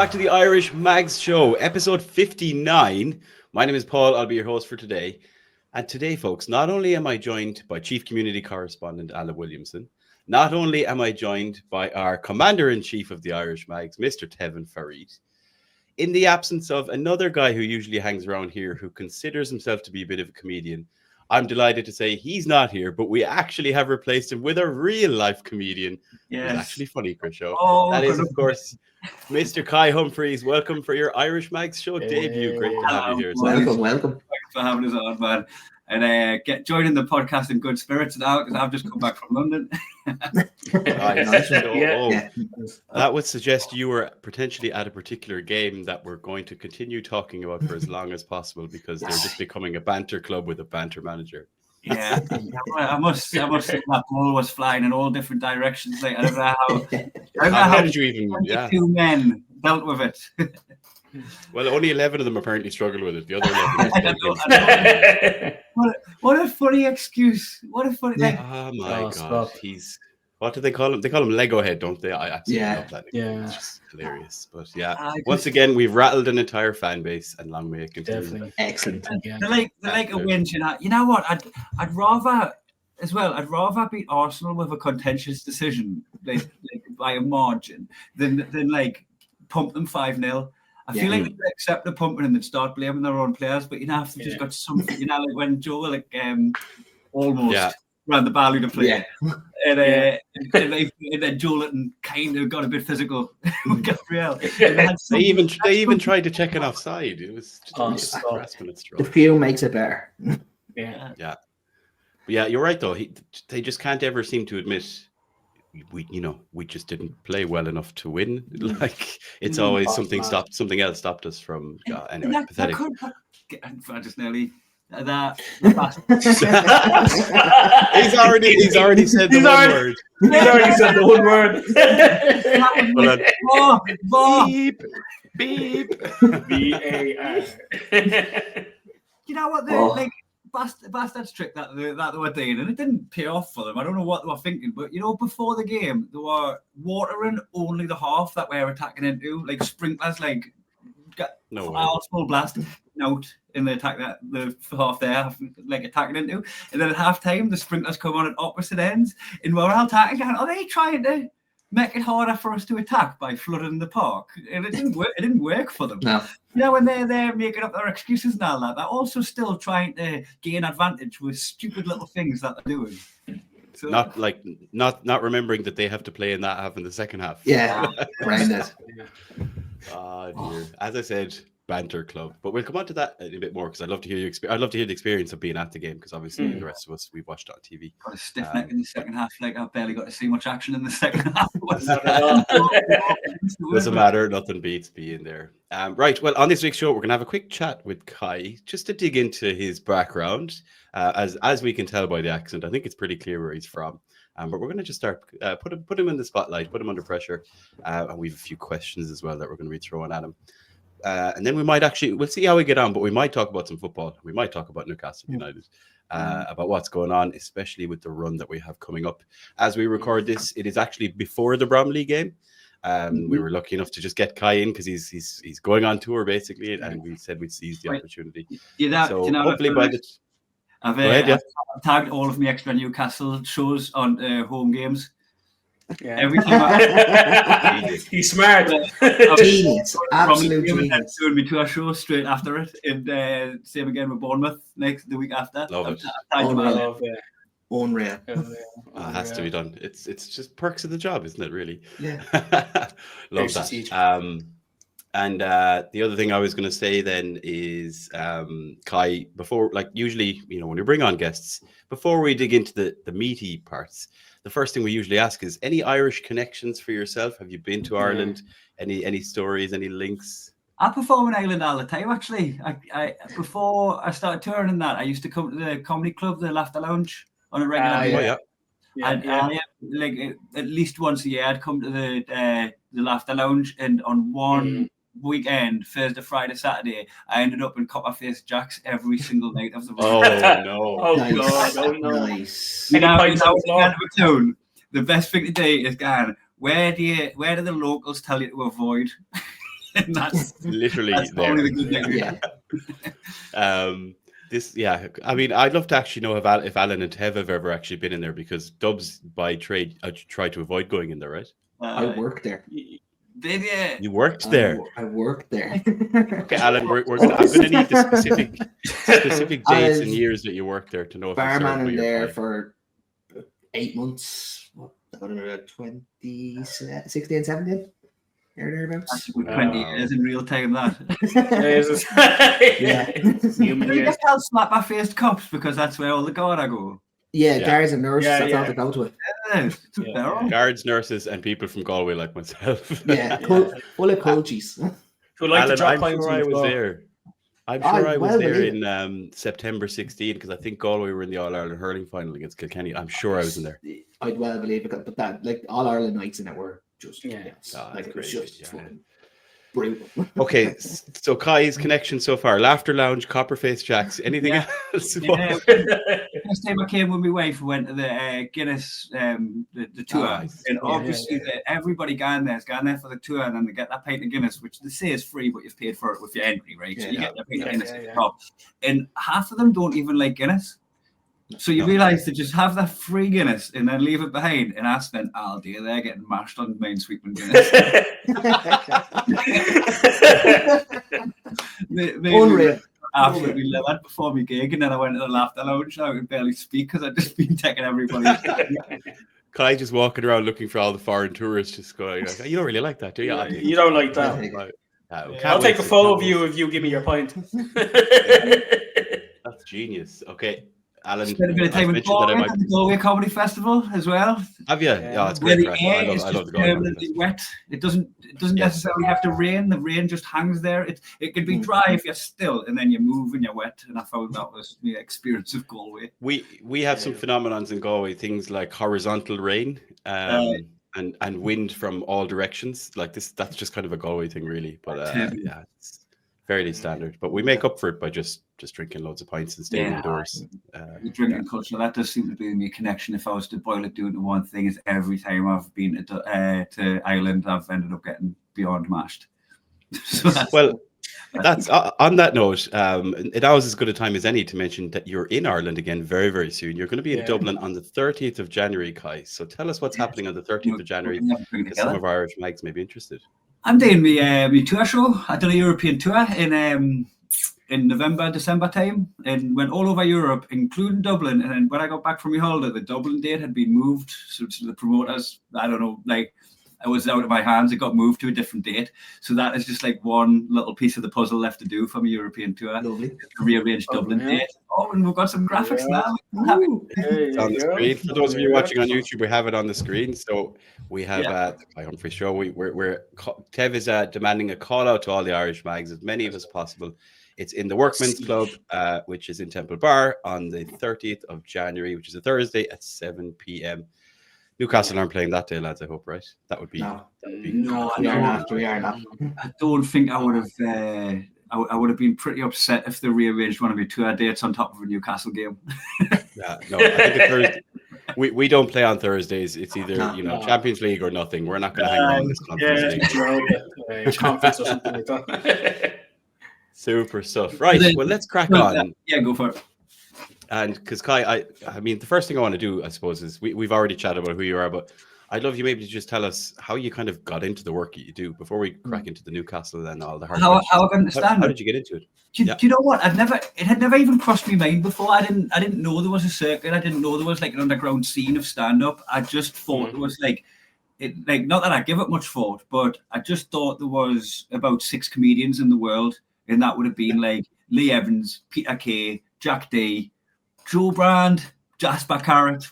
back to the Irish Mags Show, episode 59. My name is Paul. I'll be your host for today. And today, folks, not only am I joined by Chief Community Correspondent Alan Williamson, not only am I joined by our Commander-in-Chief of the Irish Mags, Mr. Tevin Farid, in the absence of another guy who usually hangs around here who considers himself to be a bit of a comedian, I'm delighted to say he's not here, but we actually have replaced him with a real-life comedian. Yes. Who's actually funny, Chris Show. Oh, that is, of course, Mr. Kai Humphries. Welcome for your Irish Mags Show debut. Great to have you here. Welcome. Thanks for having us on, man. And get joining the podcast in good spirits now because I've just come back from London. That would suggest you were potentially at a particular game that we're going to continue talking about for as long as possible because they're just becoming a banter club with a banter manager. Yeah, I must say that ball was flying in all different directions. Like, I don't know how did you even? Yeah. Two men dealt with it. Well, only 11 of them apparently struggled with it. The other 11. What a funny excuse! What a funny. Like, oh my god, stop. What do they call him? They call him Lego Head, don't they? I absolutely love that. Yeah, it's just hilarious. But once again, we've rattled an entire fan base, and long may it continue. Definitely Excellent. They like a win, you know what? I'd rather as well. I'd rather beat Arsenal with a contentious decision, like by a margin, than like pump them 5-0. I feel like they accept the pumping and then start blaming their own players, but have to just got something, like when Joe almost ran the ball to play, and then Joel kind of got a bit physical with Gabriel. They even tried to check an offside. It was just the few makes it better. Yeah, you're right though. They just can't ever seem to admit. We just didn't play well enough to win. Like it's always something else stopped us from. Anyway, pathetic. I just nearly that. He's already said the one word. He's already said the one word. Beep. BAR. You know what? Bastard's trick that they were doing, and it didn't pay off for them. I don't know what they were thinking, but before the game, they were watering only the half that we're attacking into, like sprinklers, full blast out in the attack that the half there, like attacking into, and then at half time the sprinklers come on at opposite ends, and we're all attacking. Are they trying to make it harder for us to attack by flooding the park? And it didn't work. It didn't work for them. No. When they're there making up their excuses and all that, they're also still trying to gain advantage with stupid little things that they're doing. So, not remembering that they have to play in that half in the second half. Yeah, right. Oh dear. As I said, banter club, but we'll come on to that a bit more because I'd love to hear I'd love to hear the experience of being at the game because obviously the rest of us we've watched it on TV. Got a stiff neck in the second half. Like I barely got to see much action in the second half. Doesn't matter. Nothing beats being there. Right. Well, on this week's show, we're gonna have a quick chat with Kai just to dig into his background. As we can tell by the accent, I think it's pretty clear where he's from. But we're going to just start put him in the spotlight, put him under pressure, and we have a few questions as well that we're going to be throwing at him. And then we'll see how we get on, but we might talk about some football. We might talk about Newcastle United, about what's going on, especially with the run that we have coming up. As we record this, it is actually before the Bromley game. We were lucky enough to just get Kai in because he's going on tour basically, and we said we'd seize the opportunity. Hopefully by the I've tagged all of my extra Newcastle shows on home games. Yeah. Every time he's smart. Genius. Absolute genius. Doing me to a show straight after it. And same again with Bournemouth the week after. Love it. Unreal. Has to be done. It's just perks of the job, isn't it? Really. Yeah. Love that. And the other thing I was going to say then is, Kai, before, usually, when you bring on guests, before we dig into the meaty parts, the first thing we usually ask is, any Irish connections for yourself? Have you been to Ireland? Any stories, any links? I perform in Ireland all the time, actually. I before I started touring and that, I used to come to the comedy club, the Laughter Lounge, on a regular basis. At least once a year, I'd come to the Laughter Lounge, and on one weekend, Thursday, Friday, Saturday, I ended up in Copperface Jack's every single night of the week. Oh no! Oh nice. God! Oh nice. The best thing to do is going. Where do the locals tell you to avoid? And that's literally there. probably the good thing. I mean, I'd love to actually know if Alan and Tev have ever actually been in there, because Dubs by trade try to avoid going in there, right? I worked there. Did you? You worked there. I worked there. Okay, Alan, I'm gonna need the specific dates and years that you worked there to know if Barman in there for 8 months. What? I don't know, 2016, 17. Thereabouts. That's a good 20 years in real time. That. Yeah. Human years. I'll slap my faced cops because that's where all the Garda go. Yeah, guards and nurses. That's all they go to it. Guards, nurses, and people from Galway like myself. Yeah, full of cultures. Alan, I'm sure I was there. I'm sure I was there in September 16 because I think Galway were in the All Ireland hurling final against Kilkenny. I'm sure I was in there. I'd well believe it, but that like All Ireland nights in it were just like it was just brutal. Okay, so Kai's connection so far: Laughter Lounge, Copperface Jacks. Anything else? First time I came with my wife, we went to the Guinness the tour, and obviously everybody gone there's gone there for the tour, and then they get that pint of Guinness, which they say is free, but you've paid for it with your entry, right? So you get that pint of Guinness at the top, and half of them don't even like Guinness. So you realise to just have that free Guinness and then leave it behind, and I spent all day there getting mashed on main sweeping Guinness. Unreal. Absolutely love that before my gig, and then I went to the Laughter Lounge. I could barely speak because I'd just been taking everybody. Kai just walking around looking for all the foreign tourists, just going, like, you don't really like that, do you? You don't like that. I'll take a photo of you if you give me your pint. That's genius. Okay. Alan, spent a bit of time with Galway at the Galway Comedy Festival as well. Have you? Yeah, it's great. I love the Galway. Wet. It doesn't necessarily have to rain. The rain just hangs there. It could be dry if you're still, and then you move and you're wet. And I found that was the experience of Galway. We have some phenomenons in Galway, things like horizontal rain and wind from all directions. Like this, that's just kind of a Galway thing, really. But it's fairly standard. But we make up for it by just drinking loads of pints and staying indoors. The drinking culture, that does seem to be my connection. If I was to boil it down to one thing, is every time I've been to Ireland, I've ended up getting beyond mashed. So that's on that note, it always as good a time as any to mention that you're in Ireland again very, very soon. You're going to be in Dublin on the 30th of January, Kai. So tell us what's happening on the 30th of January, because some of our Irish mags may be interested. I'm doing my tour show. I did a European tour in November, December time, and went all over Europe, including Dublin. And then when I got back from my holiday, the Dublin date had been moved. So to the promoters, I don't know, like it was out of my hands. It got moved to a different date. So that is just like one little piece of the puzzle left to do for my European tour. Lovely. Rearranged Dublin date. Oh, and we've got some graphics now. It's on the screen. For those of you watching on YouTube, we have it on the screen. So we have the Humphries show. Tev is demanding a call out to all the Irish mags, as many of us as possible. It's in the Workmen's Club, which is in Temple Bar on the 30th of January, which is a Thursday at 7 p.m. Newcastle aren't playing that day, lads, I hope, right? That would be... No, we are not. I don't think I would have... I would have been pretty upset if they rearranged one of my tour dates on top of a Newcastle game. I think it's Thursday. We don't play on Thursdays. It's either Champions League or nothing. We're not going to hang around this Conference League. Conference or something like that. Super stuff. Right, well, let's crack on. Yeah, go for it. And because Kai, I mean, the first thing I want to do, I suppose, is we've already chatted about who you are, but I'd love you maybe to just tell us how you kind of got into the work that you do before we crack into the Newcastle and all the hard how I understand how did you get into it? Do you know what? It had never even crossed my mind before. I didn't know there was a circuit. I didn't know there was like an underground scene of stand-up. I just thought it was like not that I give it much thought, but I just thought there was about 6 comedians in the world, and that would have been like Lee Evans, Peter Kay, Jack D, Joe Brand, Jasper Carrot,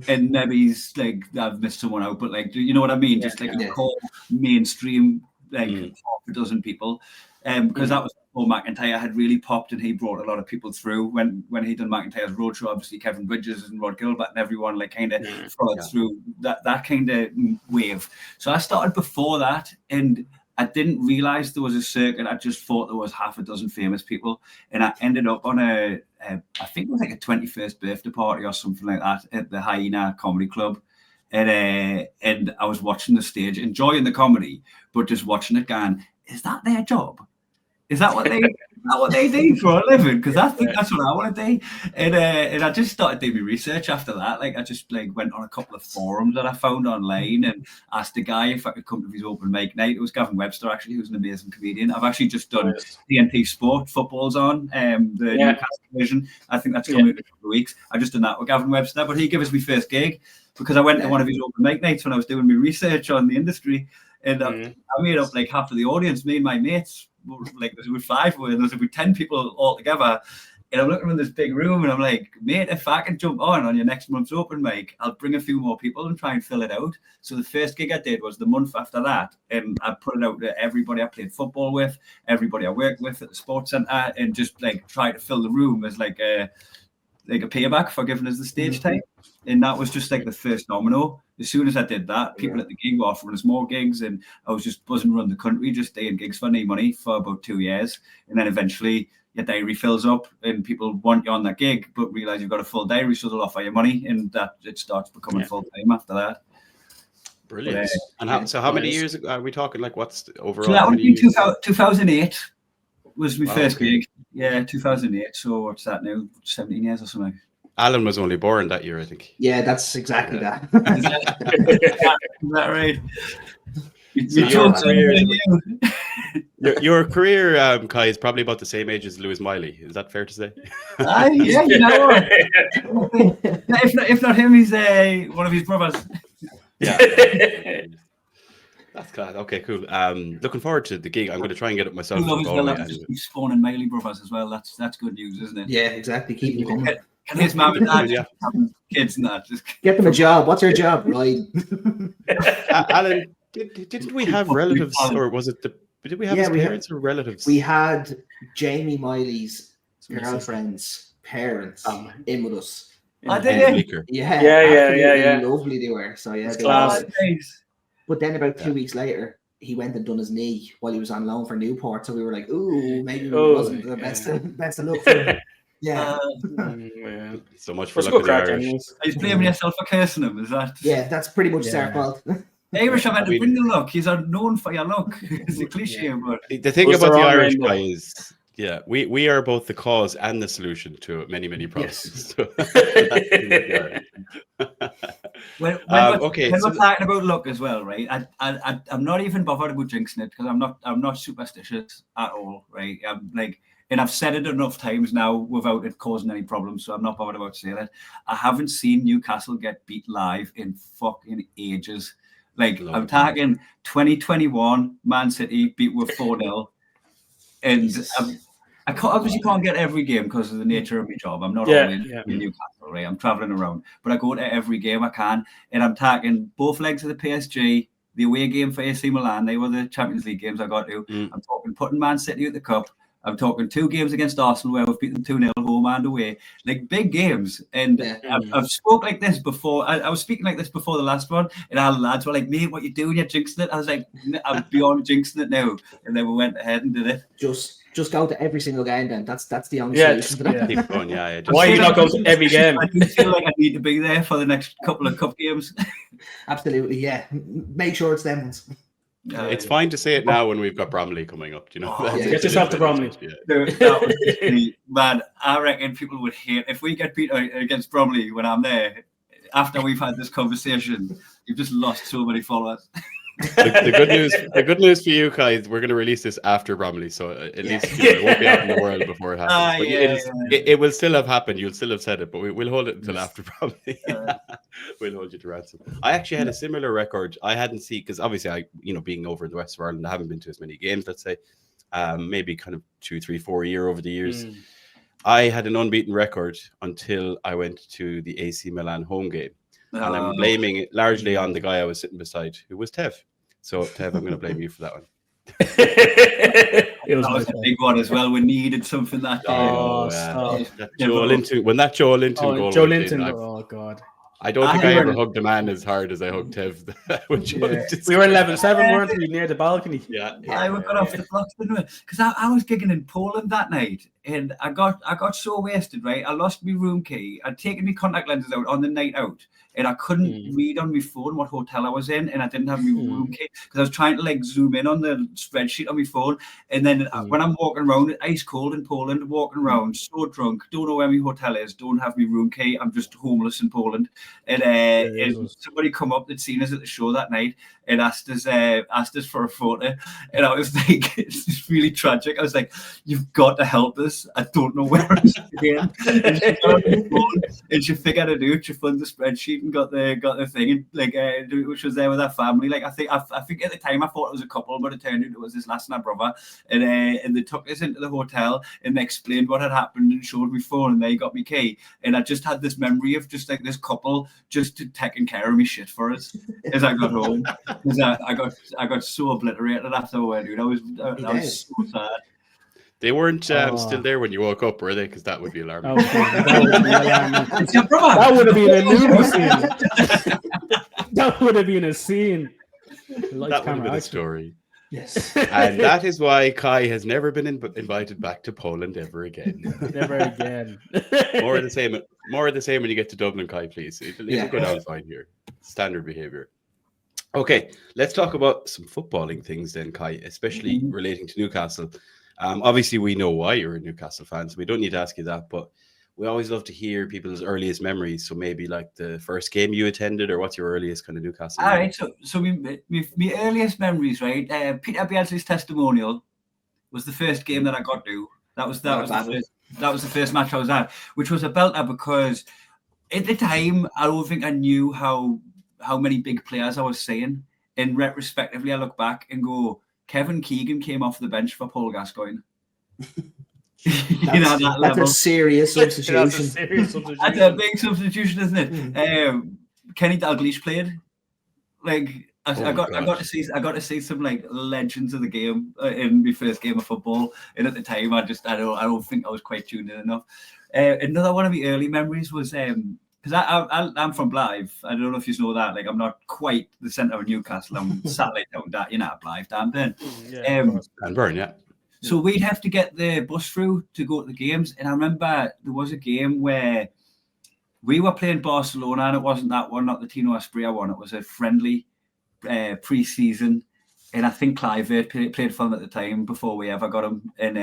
and maybe he's like, I've missed someone out, but like, you know what I mean? Just like a core mainstream, like half a dozen people. Because that was before McIntyre had really popped, and he brought a lot of people through. When he done McIntyre's roadshow, obviously Kevin Bridges and Rod Gilbert and everyone like kind of followed through that kind of wave. So I started before that, and I didn't realize there was a circuit. I just thought there was half a dozen famous people, and I ended up on I think it was like a 21st birthday party or something like that at the Hyena Comedy Club, and I was watching the stage, enjoying the comedy, but just watching it going, is that their job? Is that what they do for a living? Because I think that's what I want to do. And I just started doing my research after that. Like I just went on a couple of forums that I found online and asked a guy if I could come to his open mic night. It was Gavin Webster, actually, who's an amazing comedian. I've actually just done TNT Sport, football's on, the Newcastle division. I think that's coming in a couple of weeks. I just done that with Gavin Webster, but he gave us my first gig because I went to one of his open mic nights when I was doing my research on the industry. And I made up like half of the audience, me and my mates. Like there's about 5 and there's about 10 people all together, and I'm looking in this big room and I'm like, mate, if I can jump on your next month's open mic, I'll bring a few more people and try and fill it out. So the first gig I did was the month after that, and I put it out to everybody I played football with, everybody I worked with at the sports centre, and just like try to fill the room as like a payback for giving us the stage time. And that was just like the first domino. As soon as I did that, people at the gig were offering us more gigs, and I was just buzzing around the country, just doing gigs for no money for about 2 years. And then eventually your diary fills up and people want you on that gig, but realize you've got a full diary, so they'll offer you money, and that it starts becoming full time after that. Brilliant. And how many years are we talking? Like what's the overall? So that would be 2008 was my first gig. Yeah, 2008. So what's that now? 17 years or something. Alan was only born that year, I think. Yeah, that's exactly that. Is that right? Your career, Kai, is probably about the same age as Lewis Miley. Is that fair to say? Yeah, you know what? if not him, he's one of his brothers. Yeah. That's class. Okay, cool. Looking forward to the gig. I'm going to try and get it myself. He's spawning Miley brothers as well. That's good news, isn't it? Yeah, exactly. Keep them coming. Can his mum and dad having kids and that? Just get them a job. What's your job, right? Alan, didn't we have relatives, or was it did we have his parents or relatives? We had Jamie Miley's girlfriend's parents in with us. Yeah. Lovely they were. So yeah, but then about 2 weeks later, he went and done his knee while he was on loan for Newport. So we were like, ooh, maybe it wasn't the best of luck for him. Yeah. So much for luck with the Irish. He's blaming yourself for cursing him, is that? Yeah, that's pretty much their fault. Irish have had to bring the luck. He's known for your luck. It's a cliche, but the thing about the Irish guy is, we are both the cause and the solution to many problems. Yes. When we're talking about luck as well, right? I'm not even bothered about jinxing it because I'm not superstitious at all, right? I'm like. And I've said it enough times now without it causing any problems, so I'm not bothered about saying it. I haven't seen Newcastle get beat live in fucking ages. Like, I'm talking 2021, Man City beat with 4-0. And I obviously can't get every game because of the nature of my job. I'm not always in Newcastle, right? I'm travelling around. But I go to every game I can. And I'm talking both legs of the PSG, the away game for AC Milan. They were the Champions League games I got to. I'm talking putting Man City at the cup. I'm talking 2 games against Arsenal where we've beaten 2-0 home and away, like big games. And I've spoke like this before. I was speaking like this before the last one, and our lads were like, "Mate, what you doing? You're jinxing it." I was like, "I'm beyond jinxing it now." And then we went ahead and did it. Just go to every single game. Then that's the only solution. Keep going, why are you not going to every game? I do feel like I need to be there for the next couple of cup games. Absolutely, yeah. Make sure it's them ones. It's fine to say it now when we've got Bromley coming up. Do you know? Get yourself to Bromley. Man, I reckon people would hate if we get beat against Bromley when I'm there. After we've had this conversation, you've just lost so many followers. The good news for you, Kai, is we're going to release this after Bromley, so at least it won't be out in the world before it happens. It will still have happened. You'll still have said it, but we'll hold it until after Bromley. We'll hold you to ransom. I actually had a similar record. I hadn't seen, because obviously being over in the west of Ireland, I haven't been to as many games. Let's say maybe kind of 2, 3, 4 a year over the years. I had an unbeaten record until I went to the AC Milan home game. And I'm blaming it largely on the guy I was sitting beside, who was Tev. So, Tev, I'm going to blame you for that one. It was a big one as well. We needed something that day. When that Joe Linton goal. Joe Linton. Oh, God. I don't think I ever hugged a man as hard as I hugged Tev. We were 11-7, weren't we, near the balcony? We got off the blocks, didn't we? Because I was gigging in Poland that night, and I got so wasted, right? I lost my room key. I'd taken my contact lenses out on the night out, and I couldn't read on my phone what hotel I was in, and I didn't have my room key because I was trying to like zoom in on the spreadsheet on my phone. And then when I'm walking around, ice cold in Poland, walking around, so drunk, don't know where my hotel is, don't have my room key. I'm just homeless in Poland. And somebody come up that'd seen us at the show that night and asked us for a photo. And I was like, it's just really tragic. I was like, you've got to help us. I don't know where I'm staying. And she figured it out. She found the spreadsheet and got the thing, and like which was there with her family. Like I think at the time I thought it was a couple, but it turned out it was this lass and her brother. And they took us into the hotel and they explained what had happened and showed me phone, and they got me key. And I just had this memory of just like this couple just taking care of me shit for us as I got home. Because I got so obliterated after a wedding. I was so sad. They weren't still there when you woke up, were they? Because that would be alarming. That would have been a movie scene. That would have been a scene. That would have been a story. Yes. And that is why Kai has never been invited back to Poland ever again. Never again. More of the same when you get to Dublin, Kai, please. It'll go down fine here. Standard behaviour. Okay, let's talk about some footballing things then, Kai, especially relating to Newcastle. Obviously, we know why you're a Newcastle fan, so we don't need to ask you that, but we always love to hear people's earliest memories. So maybe like the first game you attended, or what's your earliest kind of Newcastle? All right, so my earliest memories, right? Peter Bielsa's testimonial was the first game that I got to. That was the first match I was at, which was a belter because at the time I don't think I knew how many big players I was seeing. And retrospectively, I look back and go, Kevin Keegan came off the bench for Paul Gascoigne. That's a serious substitution. That's a big substitution, isn't it? Kenny Dalglish played. Like I got to see some like legends of the game in my first game of football. And at the time, I don't think I was quite tuned in enough. Another one of my early memories was because I'm from Blythe. I don't know if you know that. Like I'm not quite the centre of Newcastle. I'm satellite down that, Blythe, damn then. And Burn, yeah. So we'd have to get the bus through to go to the games. And I remember there was a game where we were playing Barcelona, and it wasn't that one, not the Tino Asprilla one. It was a friendly pre-season. And I think Clive played for them at the time before we ever got him. And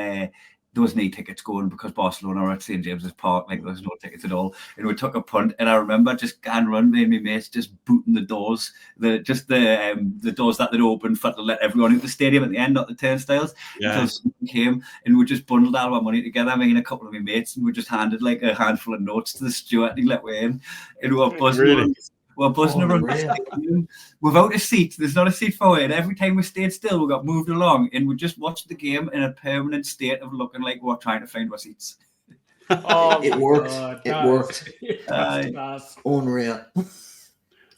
there was no tickets going because Barcelona were at St. James's Park. Like there was no tickets at all. And we took a punt. And I remember just going run, me and my mates just booting the doors, the doors that they'd opened for to let everyone into the stadium at the end, not the turnstiles. Yeah. Until someone came, and we just bundled all our money together, me and a couple of my mates, and we just handed like a handful of notes to the steward and he let me in. And we were buzzing. We're buzzing around without a seat. There's not a seat for it. Every time we stayed still, we got moved along, and we just watched the game in a permanent state of looking like we're trying to find our seats. It worked. It worked. Unreal.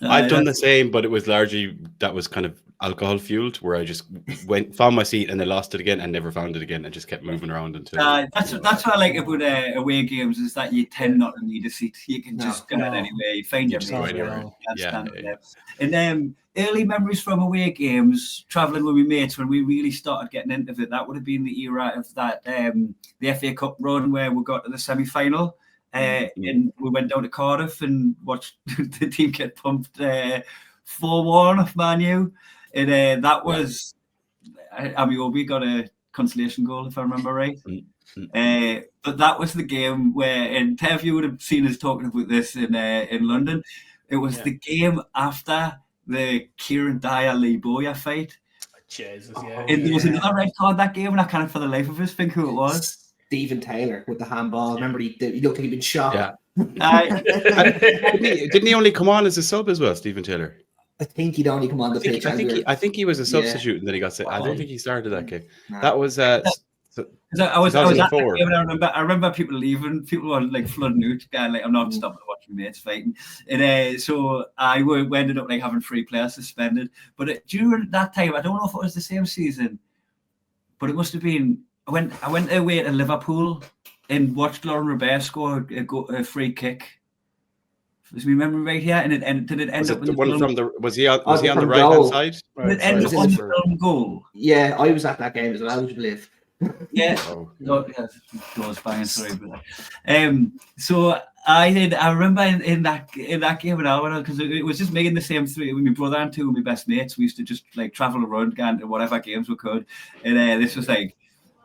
I've done the same, but it was largely that was kind of alcohol fueled, where I just found my seat and then lost it again and never found it again and just kept moving around until. That's what I like about away games is that you tend not to need a seat. You can just go out anyway, find your mates. And then early memories from away games, traveling with my mates when we really started getting into it. That would have been the era of that the FA Cup run where we got to the semi-final. And we went down to Cardiff and watched the team get pumped 4-1 off Man U. And that was Amiobi got a consolation goal, if I remember right. But that was the game where, and Tev, you would have seen us talking about this in London. It was the game after the Kieran Dyer-Lee Bowyer fight. Jesus, And there was another red card that game, and I can't for the life of us think who it was. Stephen Taylor with the handball. Remember, he looked like he'd been shot. Yeah. Didn't he only come on as a sub as well, Stephen Taylor? I think he'd only come on the pitch. I think he was a substitute, and then he got set. I don't think he started that game. No. That was. I was at that game, and I remember people leaving. People were like flooding out, going like, "I'm not stopping to watch my mates fighting." And so we ended up like having 3 players suspended. But during that time, I don't know if it was the same season, but it must have been. I went away to Liverpool and watched Lauren Robert score a free kick. Was my memory right here? And did it end up? Was he on the right hand side? Did it end up on the film goal? Yeah, I was at that game as well. I believe. Yeah. Oh. No, yeah, doors banging. Sorry about that. So I remember in that game when I went on, because it was just me and the same three with my brother and two of my best mates. We used to just like travel around, going to whatever games we could, and this was like,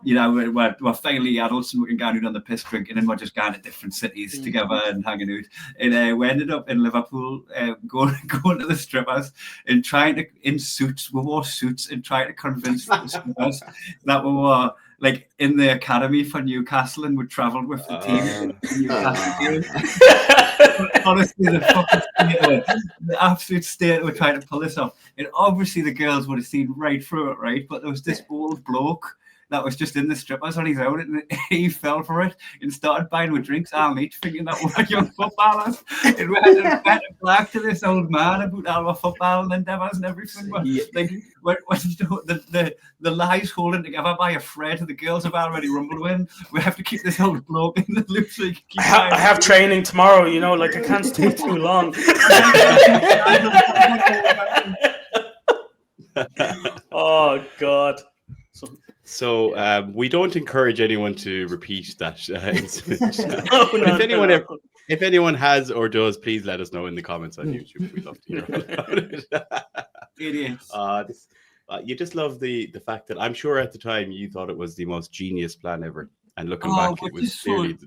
you know, we're finally adults and we can go out on the piss drinking, and we're just going to different cities together and hanging out. And we ended up in Liverpool, going to the strippers and trying to, in suits, we wore suits and trying to convince the strippers that we were like in the academy for Newcastle and we travelled with the team. Honestly, the absolute state we're trying to pull this off. And obviously the girls would have seen right through it, right? But there was this old bloke that was just in the strippers on his own, and he fell for it and started buying with drinks all night, thinking that we were young footballers. And we had to back to this old man about all our football endeavours and everything. But, like, the lies holding together by a thread, the girls have already rumbled in. We have to keep this old bloke in the loop so he can keep I have training tomorrow, you know, like I can't stay too long. Oh, God. So we don't encourage anyone to repeat that incident. If anyone has or does, please let us know in the comments on YouTube. We'd love to hear about it. Idiots. You just love the fact that I'm sure at the time you thought it was the most genius plan ever, and looking back, it was clearly.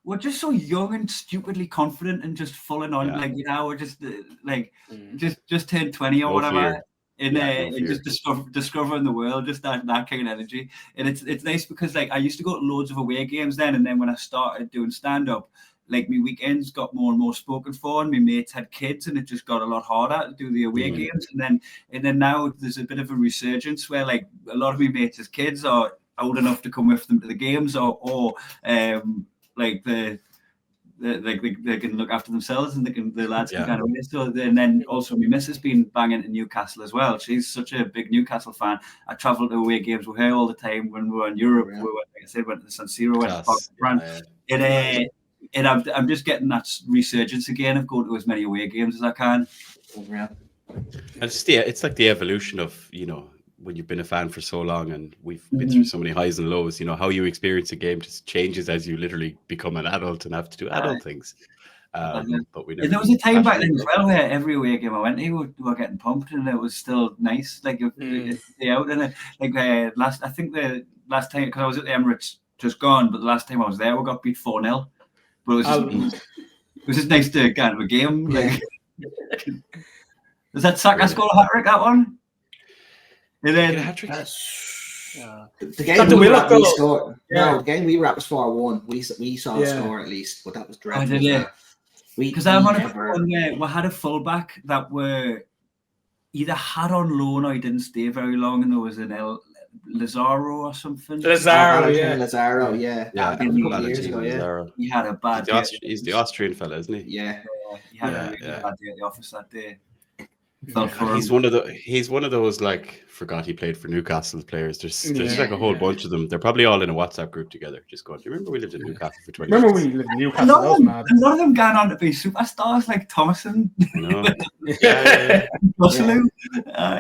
We're just so young and stupidly confident and just falling on, like, you know, we're just like just turned 20 or whatever. Fear. And just discovering the world, just that kind of energy. And it's nice because, like, I used to go to loads of away games then, and then when I started doing stand-up, like, my weekends got more and more spoken for, and my mates had kids, and it just got a lot harder to do the away games. And then now there's a bit of a resurgence where, like, a lot of my mates' kids are old enough to come with them to the games, or like they can look after themselves, and the lads can kind of miss. So, and then also my missus been banging to Newcastle as well. She's such a big Newcastle fan. I travelled to away games with her all the time when we were in Europe. We went, like I said, went to the San Siro, went to Park Brand. And I'm just getting that resurgence again of going to as many away games as I can. And it's like the evolution of, you know, when you've been a fan for so long and we've been through so many highs and lows, you know, how you experience a game just changes as you literally become an adult and have to do adult things. But we never. There was a time back then as well where every away game I went to, we were getting pumped, and it was still nice. Like, out and I think the last time, because I was at the Emirates just gone, but the last time I was there, we got beat 4-0. But it was just nice to get out of a game. Like, was that Saka score a hat-trick, that one? And then the game we were at, we scored. No, the game we were at was 4-1. We saw a score at least, but that was dreadful. Because I'm on a one where we had a fullback that were either had on loan or he didn't stay very long, and there was an Lazaro or something. Lazaro, He had a bad day. He's the Austrian fella, isn't he? Yeah. He had a really bad day at the office that day. He's one of those, like, forgot he played for Newcastle players. There's like a whole bunch of them. They're probably all in a WhatsApp group together. Just going, do you remember we lived in Newcastle for 20 years? Remember we lived in Newcastle? A lot of them going on to be superstars like Thomason. No. Hosselu.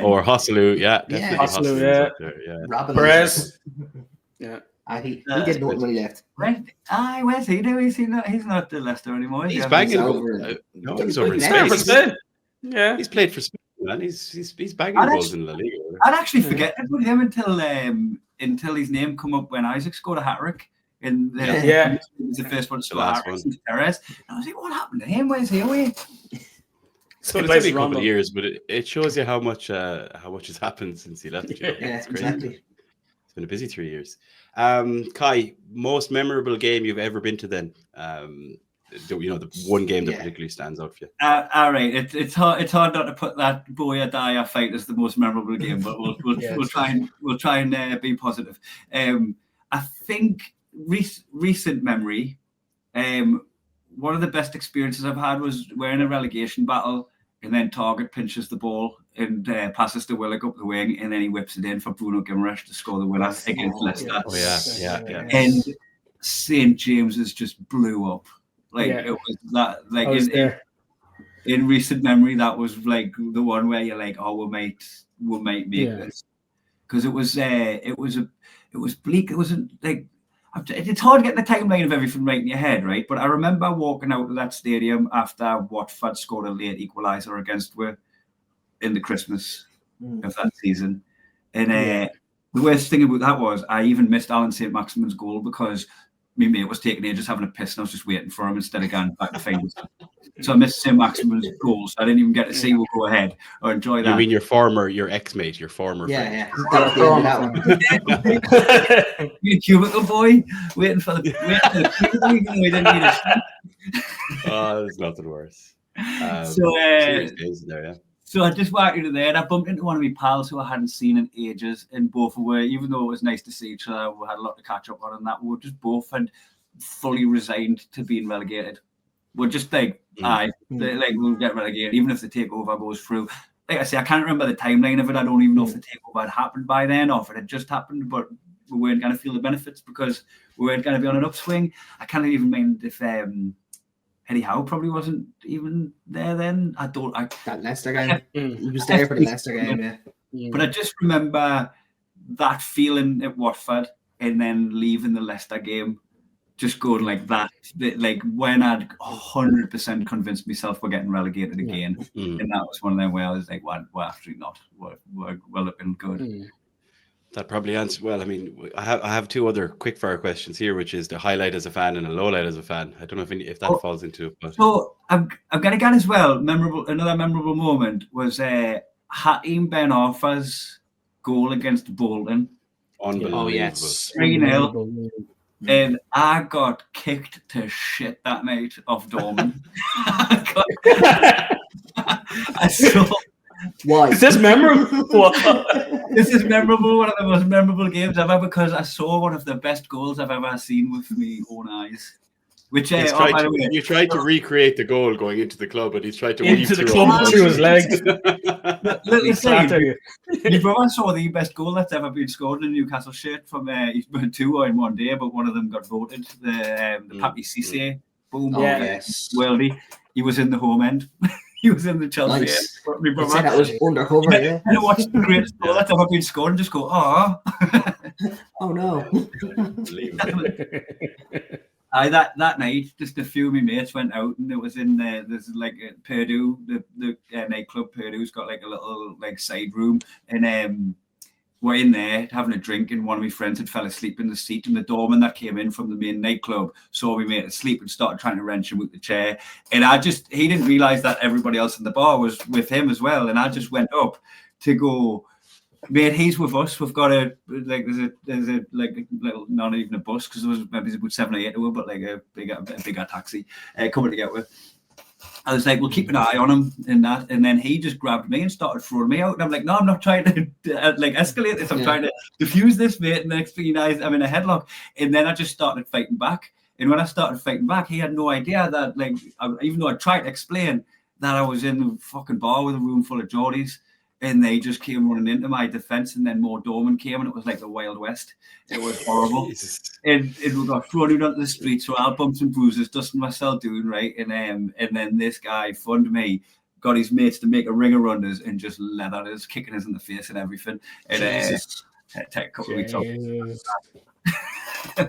Or Hosselu, definitely Hosselu, Perez. He did nothing when he left. Where's he now? He's not the Leicester anymore. He's banging. He's over in Spain. Yeah, he's played for Spain, and he's banging goals in La Liga. I'd actually forget about him until his name come up when Isaac scored a hat-trick. He was the first one to score a hat-trick since Perez. And I was like, what happened to him? Where's he away? So it's only a couple of years, but it shows you how much has happened since he left. You know? It's crazy. Exactly. It's been a busy 3 years. Kai, most memorable game you've ever been to then? You know, the one game that particularly stands out for you. All right, it's hard not to put that Boya Dyer fight as the most memorable game, but we'll try and be positive. I think recent memory, one of the best experiences I've had was we're in a relegation battle, and then Target pinches the ball and passes to Willock up the wing, and then he whips it in for Bruno Guimaraes to score the winner against Leicester. Yeah. And St. James's just blew up. It was that, like, in recent memory, that was like the one where you're like, oh, we might make this, because it was it was bleak. It wasn't like, it's hard to get the timeline of everything right in your head, right? But I remember walking out of that stadium after Watford scored a late equaliser against Wales in the Christmas of that season. And the worst thing about that was I even missed Alan St. Maximin's goal because my mate was taking ages having a piss and I was just waiting for him instead of going back to find him. So I missed St. Maximin's goal, so I didn't even get to see we'll go ahead or enjoy that. You mean your ex-mate, your former friend? Yeah. That one. You cubicle boy waiting for the cubicle, even though we didn't need a Oh, there's nothing worse. Serious days in there, yeah. So I just walked into there and I bumped into one of my pals who I hadn't seen in ages, and both were, even though it was nice to see each other, we had a lot to catch up on, and that we were just both had fully resigned to being relegated. We're just like, we'll get relegated, even if the takeover goes through. Like I say, I can't remember the timeline of it. I don't even know if the takeover had happened by then or if it had just happened, but we weren't going to feel the benefits because we weren't going to be on an upswing. I can't even mind if Eddie Howe probably wasn't even there then. That Leicester game. He was there for the Leicester game, yeah. But I just remember that feeling at Watford and then leaving the Leicester game, just going like that. Like when I'd 100% convinced myself we're getting relegated again. And that was one of them where I was like, well, actually not. We're looking good. That probably answers well. I mean, I have two other quick fire questions here, which is the highlight as a fan and a low light as a fan. I don't know if that falls into it. But so I've got again as well. Another memorable moment was Hakeem Ben Arfa's goal against Bolton. Unbelievable. Oh yes, 3-0. And I got kicked to shit that night off Dorman. Why? Is this memorable? This is memorable, one of the most memorable games ever, because I saw one of the best goals I've ever seen with my own eyes. Which you tried to recreate the goal going into the club, but he's tried to into the club through his legs. My brother saw the best goal that's ever been scored in a Newcastle shirt from he's put two in one day, but one of them got voted. The Papi Cisse boom, worldie. He was in the home end. He was in the Chelsea. Nice. My brother said that was undercover. And I watched the greatest goal that's ever been scored and just go, oh no. That night, just a few of my mates went out, and it was in there's like Purdue, the nightclub. Purdue's got like a little like side room, and we're in there having a drink, and one of my friends had fell asleep in the seat, and the doorman that came in from the main nightclub saw me mate asleep and started trying to wrench him with the chair, and he didn't realize that everybody else in the bar was with him as well, and I just went up to go, mate, he's with us. We've got there's a little, not even a bus, because there was maybe about 7 or 8 of them, but like a bigger taxi coming to get with. I was like, we'll keep an eye on him in that. And then he just grabbed me and started throwing me out. And I'm like, no, I'm not trying to escalate this. I'm trying to diffuse this, mate. And the next thing you know, I'm in a headlock. And then I just started fighting back. And when I started fighting back, he had no idea that, like, even though I tried to explain that I was in the fucking bar with a room full of Geordies, and they just came running into my defense, and then more doormen came, and it was like the Wild West. It was horrible. And we got thrown out onto the street, so I'll bumps and bruises, dusting myself doing right. And then this guy funded me, got his mates to make a ring around us and just leathered us, kicking us in the face and everything. And take a couple of weeks off.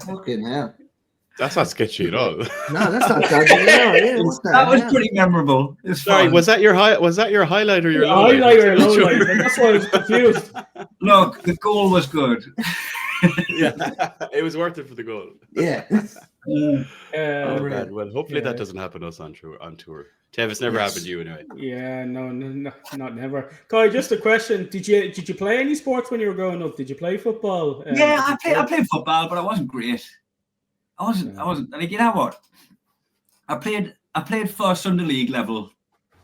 Fucking hell. That's not sketchy at all. No, that's not sketchy at all. Yeah, that was pretty memorable. Sorry, was that your highlight or your low light? Highlight or low light? That's why I was confused. Look, the goal was good. Yeah, it was worth it for the goal. Yeah. Man. Well, hopefully that doesn't happen to us on tour. Tev, it's never happened to you anyway. Yeah, no, not never. Kai, just a question: Did you play any sports when you were growing up? Did you play football? I played football, but I wasn't great. I wasn't like, you know what? I played for Sunday League level,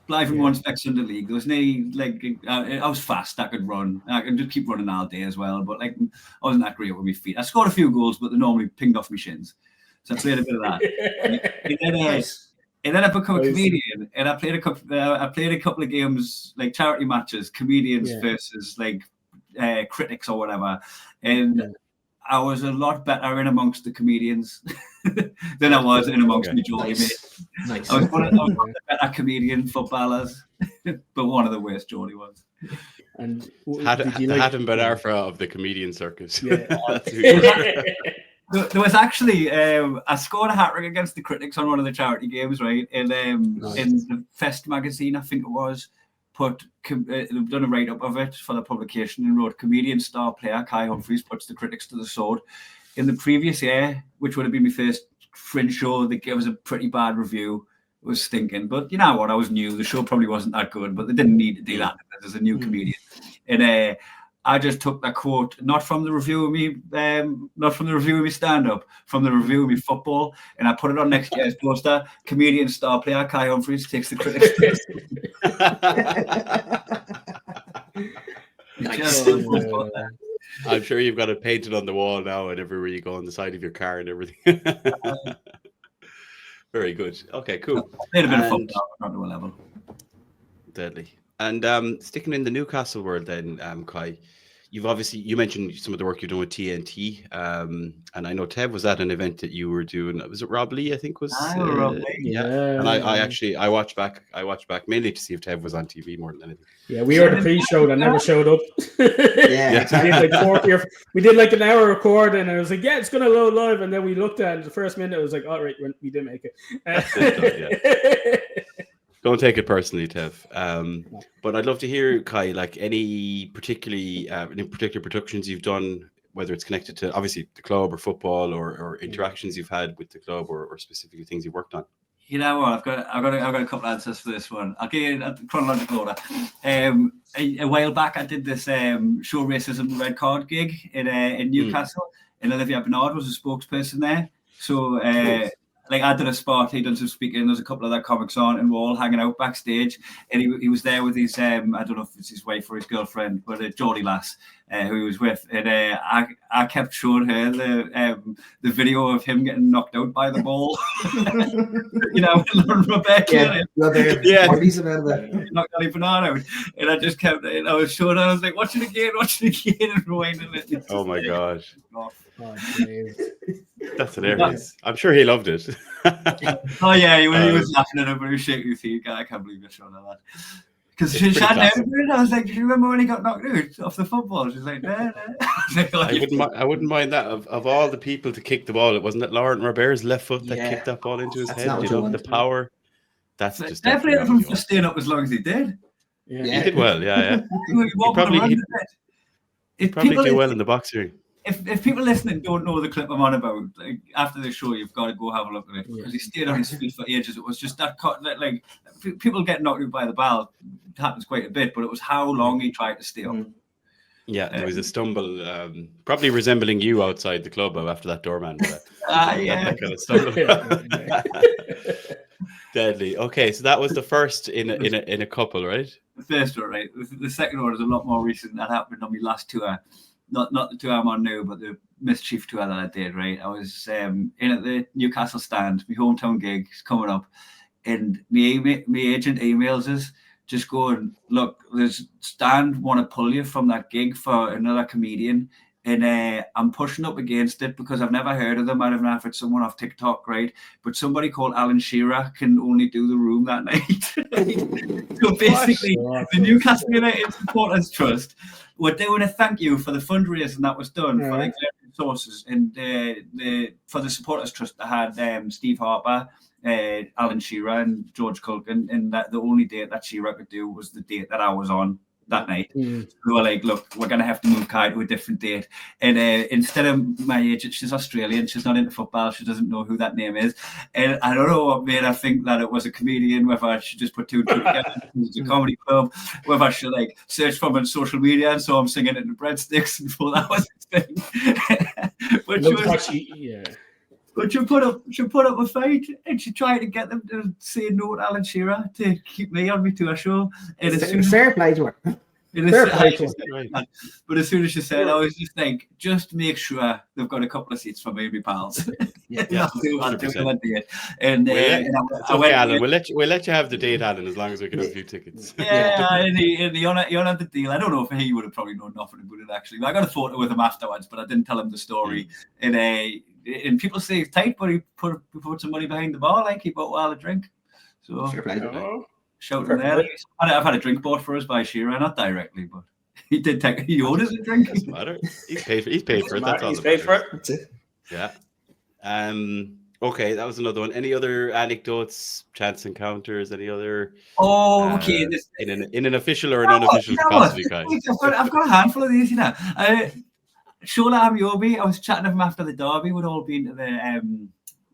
live and one spec Sunday League. There was no like I was fast. I could run. I could just keep running all day as well. But like I wasn't that great with my feet. I scored a few goals, but they normally pinged off my shins. So I played a bit of that. And then I became a comedian, and I played a couple of games, like charity matches, comedians versus like critics or whatever, and I was a lot better in amongst the comedians than I was in amongst my Geordie mates. Nice. I was one of the better comedian footballers, but one of the worst Geordie ones. And Hatem Ben Arfa of the comedian circus. Yeah. There was actually I scored a hat-trick against the Critics on one of the charity games, right? In the Fest magazine, I think it was. They've done a write-up of it for the publication and wrote comedian star player Kai Humphries puts the Critics to the sword. In the previous year, which would have been my first Fringe show, they gave us a pretty bad review. It was stinking, but you know what? I was new. The show probably wasn't that good, but they didn't need to do that as a new comedian. And I just took that quote not from the review of me, stand-up, from the review of me football, and I put it on next year's poster. Comedian star player Kai Humphries takes the Critics. I'm sure you've got it painted on the wall now, and everywhere you go on the side of your car and everything. Very good. Okay, cool. Played a bit of football, not to a level. Deadly. And sticking in the Newcastle world, then, Kai, you mentioned some of the work you've done with TNT, and I know Tev was at an event that you were doing. Was it Rob Lee? I think was. Rob Lee. Yeah. And I watched back mainly to see if Tev was on TV more than anything. Yeah, we were the pre-show that never showed up. We did like an hour record, and I was like, yeah, it's gonna load live, and then we looked at it the first minute. I was like, all right, we did make it. Don't take it personally, Tev. But I'd love to hear, Kai, like any particular productions you've done, whether it's connected to obviously the club or football or interactions you've had with the club or specifically things you've worked on. You know what? I've got a couple of answers for this one. I'll give you a chronological order. A while back, I did this show racism red card gig in Newcastle, and Olivia Bernard was a spokesperson there. So. Like I did a spot, he done some speaking, there's a couple of other comics on, and we're all hanging out backstage. And he was there with his, I don't know if it's his wife or his girlfriend, but a Geordie lass who he was with. And I kept showing her the video of him getting knocked out by the ball. You know, Rebecca. Knocked Ali Bernard out. And I just kept, I was showing her, I was like, watch it again, and rewinding it. Oh my gosh. Oh, that's hilarious. I'm sure he loved it. Oh yeah, he was laughing at it, but he was shaking his head. I can't believe you're showing that. Because she had never it. I was like, do you remember when he got knocked out off the football? She's like, nah. I wouldn't mind that. Of all the people to kick the ball, it wasn't that Laurent Robert's left foot that kicked that ball into his head. You know, the power. That's just definitely from for staying up as long as he did. Yeah. He did well. Yeah. He'd probably do well in the boxing. If people listening don't know the clip I'm on about, like after the show, you've got to go have a look at it because he stayed on his feet for ages. It was just that like people get knocked out by the ball. It happens quite a bit, but it was how long he tried to stay up. Yeah, there was a stumble, probably resembling you outside the club after that doorman. Yeah, that kind of stumble. Deadly. Okay, so that was the first in a couple, right? The first one, right? The second one is a lot more recent. That happened on my last tour. Not the tour I'm on now, but the Mischief tour that I did, right? I was in at the Newcastle stand, my hometown gig is coming up, and my agent emails us just going, look, there's stand want to pull you from that gig for another comedian, and I'm pushing up against it because I've never heard of them. I don't know if it's someone off TikTok, right? But somebody called Alan Shearer can only do the room that night. So basically, the Newcastle United Supporters Trust we're doing a thank you for the fundraising that was done for the sources, and for the Supporters Trust. I had Steve Harper, Alan Shearer, and George Culkin, and that the only date that Shearer could do was the date that I was on that night. So we were like, look, we're going to have to move Kai to a different date. And instead of my agent, she's Australian, she's not into football, she doesn't know who that name is. And I don't know what made her think that it was a comedian, whether she just put two and two together, it's a comedy club, whether she like searched from on social media and saw him singing in the breadsticks and thought that was the thing. But she put up a fight, and she tried to get them to say no to Alan Shearer to keep me on me to a show. And fair play to her. But as soon as she said, I was just like, just make sure they've got a couple of seats for me, my pals. I'll do it. And Alan, we'll let you have the date, Alan, as long as we can have a few tickets. And he honored the deal. I don't know if he would have probably known nothing about it actually. I got a photo with him afterwards, but I didn't tell him the story. And people say it's tight, but he put some money behind the bar, like he bought Wild a drink. So shout in there. I've had a drink bought for us by Shearer, not directly, but He did take. He orders a drink. Doesn't matter. He's paid for it. That's all. He's paid for it. That's it. Yeah. Okay, that was another one. Any other anecdotes, chance encounters, any other? Oh, okay. In an official or an unofficial capacity, Kai? I've got a handful of these, Shola Amiobi, I was chatting to him after the derby. We'd all been to the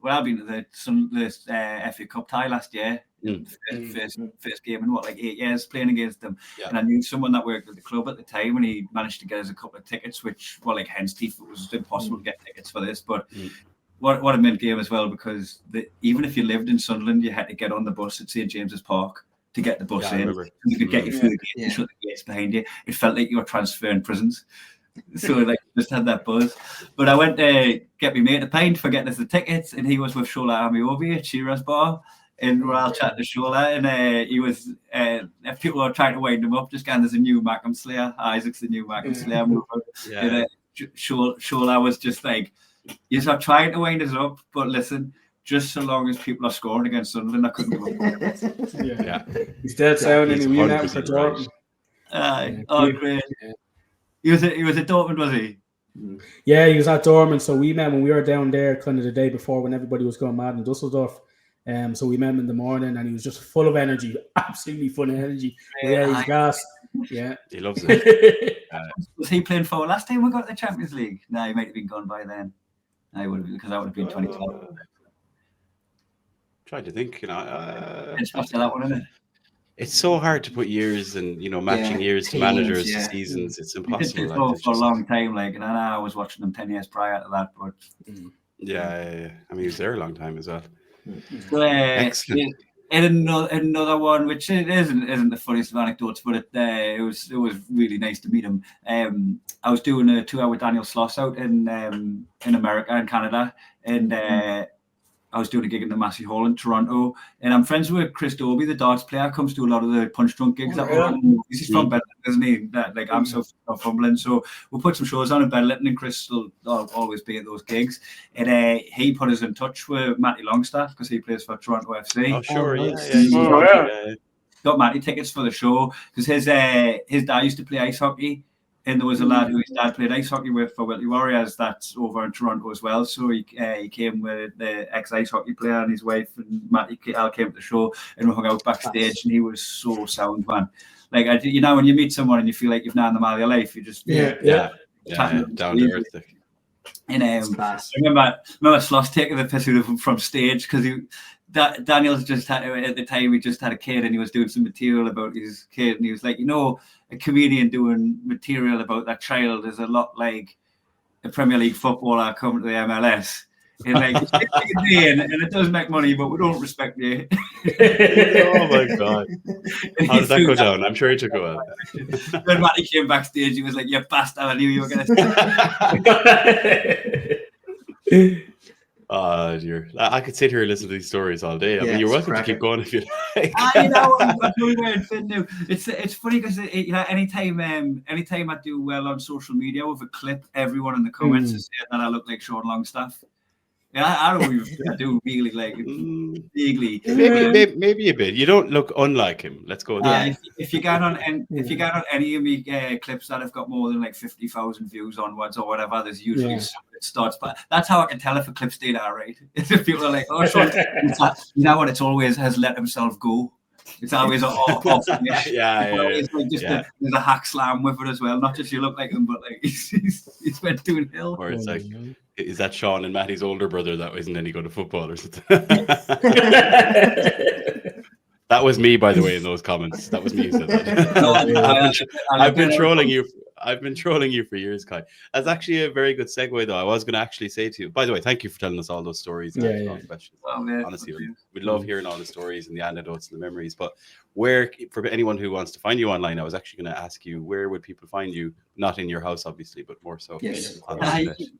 I've been to the FA Cup tie last year. First game in 8 years playing against them. Yeah. And I knew someone that worked at the club at the time, and he managed to get us a couple of tickets, which hence it was impossible to get tickets for this, but. What a mint game as well, because even if you lived in Sunderland, you had to get on the bus at St James's Park to get the bus in. You could get you through the gate and shut the gates behind you. It felt like you were transferring prisons. So just had that buzz. But I went to get me mate a pint for getting us the tickets, and he was with Shola Amiobi at Shearer's Bar in Royal Chat to Shola, and he was people were trying to wind him up, just going, there's a new Mackham Slayer. Isaac's the new Mackham Slayer movement. And Shola was just like, yes, I'm trying to wind us up, but listen, just so long as people are scoring against Sunderland, I couldn't give up. Yeah. He's dead sound, and he went out for Dortmund. Great. He was at Dortmund, was he? Yeah, he was at Dortmund. So we met when we were down there kind of the day before when everybody was going mad in Dusseldorf. So we met him in the morning, and he was just full of energy, absolutely full of energy. Yeah, he's gas. Yeah, he loves it. Was he playing for last time we got the Champions League? No, he might have been gone by then. I would have, because that would have been 2012. Trying to think, it's after that one, isn't it? It's so hard to put years and matching years to managers, seasons. It's impossible. It's for a long time, and I was watching them 10 years prior to that, but yeah. I mean, he was there a long time as well. So, excellent. And another one, which it isn't the funniest of anecdotes, but it was really nice to meet him. I was doing a tour with Daniel Sloss out in America and Canada, and I was doing a gig in the Massey Hall in Toronto, and I'm friends with Chris Dobie, the darts player, comes to a lot of the Punch Drunk gigs. He's from Bedlington, isn't he? I'm so from Cumberland, so we'll put some shows on in Bedlington, and Chris will always be at those gigs. And he put us in touch with Matty Longstaff, because he plays for Toronto FC. Oh, sure, yeah. Got Matty tickets for the show, because his dad used to play ice hockey. And there was a lad who his dad played ice hockey with for Whitley Warriors that's over in Toronto as well. So he came with the ex-ice hockey player and his wife, and Matty all came to the show, and we hung out backstage, and he was so sound, man. Like, when you meet someone and you feel like you've known them all your life, you just down to earth. And I remember Sloss taking the piss out of him from stage, because Daniel's just had, at the time, he just had a kid, and he was doing some material about his kid, and he was like, a comedian doing material about that child is a lot like a Premier League footballer coming to the MLS. And it's and it does make money, but we don't respect you. Oh my God. How did that go down? I'm sure he took it well. When Matty came backstage, he was like, "You bastard, I knew you were going to." Oh dear! I could sit here and listen to these stories all day. I mean, you're welcome to keep going if you like. It's funny because anytime I do well on social media with a clip, everyone in the comments is saying that I look like Sean Longstaff. Yeah, I do really like vaguely. Maybe a bit. You don't look unlike him. Let's go there. If you get on any of me clips that have got more than 50,000 views onwards or whatever, there's usually something that starts. But that's how I can tell if a clip's did right. If people are like, "Oh, Sean," what? It's always has let himself go. It's always there's a hack slam with it as well. Not just you look like him, but he's went downhill. Or it's like, is that Sean and Matty's older brother that isn't any good at football or something? That was me, by the way, in those comments. That was me who said that. I've been trolling you. I've been trolling you for years, Kai. That's actually a very good segue, though. I was going to actually say to you, by the way, thank you for telling us all those stories and all the questions. Honestly, we love hearing all the stories and the anecdotes and the memories. But where, for anyone who wants to find you online, I was actually going to ask you, where would people find you? Not in your house, obviously, but more so. Yes.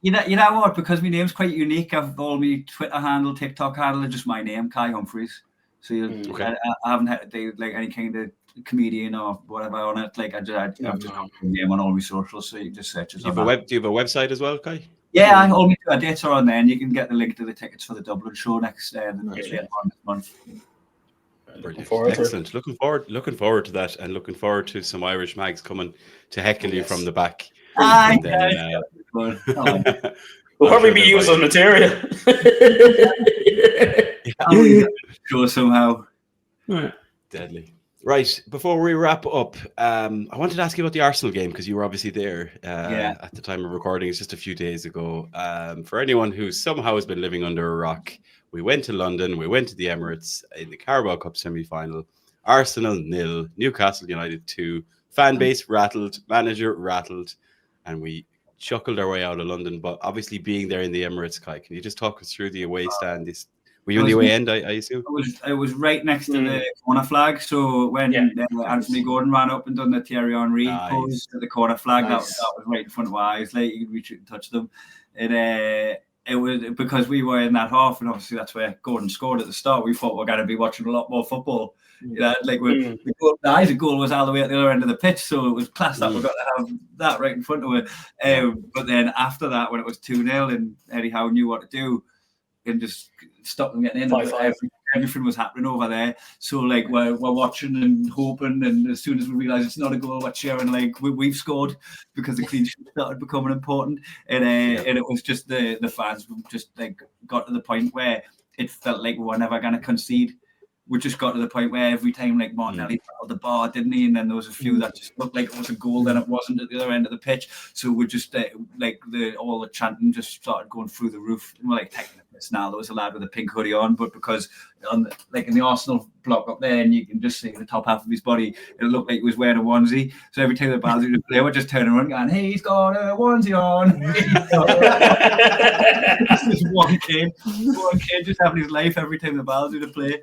You know what? Because my name's quite unique. I've all my Twitter handle, TikTok handle, just my name, Kai Humphries. So I haven't had to do any kind of comedian or whatever on it. I've just got my name on all my socials, so you can just search us. Do you have a website as well, Kai? Yeah, all my dates are on there, and you can get the link to the tickets for the Dublin show next month. Excellent. Looking forward to that, and looking forward to some Irish mags coming to heckle you from the back. We'll probably be using material. Sure, somehow. Deadly. Right, before we wrap up, I wanted to ask you about the Arsenal game, because you were obviously there at the time of recording. It's just a few days ago. For anyone who somehow has been living under a rock, we went to London, we went to the Emirates in the Carabao Cup semi-final. Arsenal 0, Newcastle United 2. Fan base rattled, manager rattled, and we chuckled our way out of London. But obviously being there in the Emirates, Kai, can you just talk us through the away stand? Were you in the away end, I assume? I was right next to the corner flag. So when Anthony Gordon ran up and done the Thierry Henry pose to the corner flag, that was right in front of our eyes. Like, you could reach it and touch them. It was because we were in that half, and obviously that's where Gordon scored at the start. We thought we're going to be watching a lot more football. You know, like the Isaac goal was all the way at the other end of the pitch, so it was class that we got to have that right in front of it. But then after that, when it was 2-0, and Eddie Howe knew what to do and just stop them getting in. Everything was happening over there. So like we're watching and hoping, and as soon as we realise it's not a goal, we're cheering like we've scored, because the clean sheet started becoming important. And it was just the fans just like got to the point where it felt like we were never going to concede. We just got to the point where every time like Martinelli fouled the bar, didn't he? And then there was a few that just looked like it was a goal, then it wasn't at the other end of the pitch. So we just all the chanting just started going through the roof. And we're like taking a piss now. There was a lad with a pink hoodie on, but because in the Arsenal block up there, and you can just see the top half of his body, it looked like he was wearing a onesie. So every time the ball was play, we're just turning around going, "Hey, he's got a onesie on." Just one kid just having his life every time the ball was play.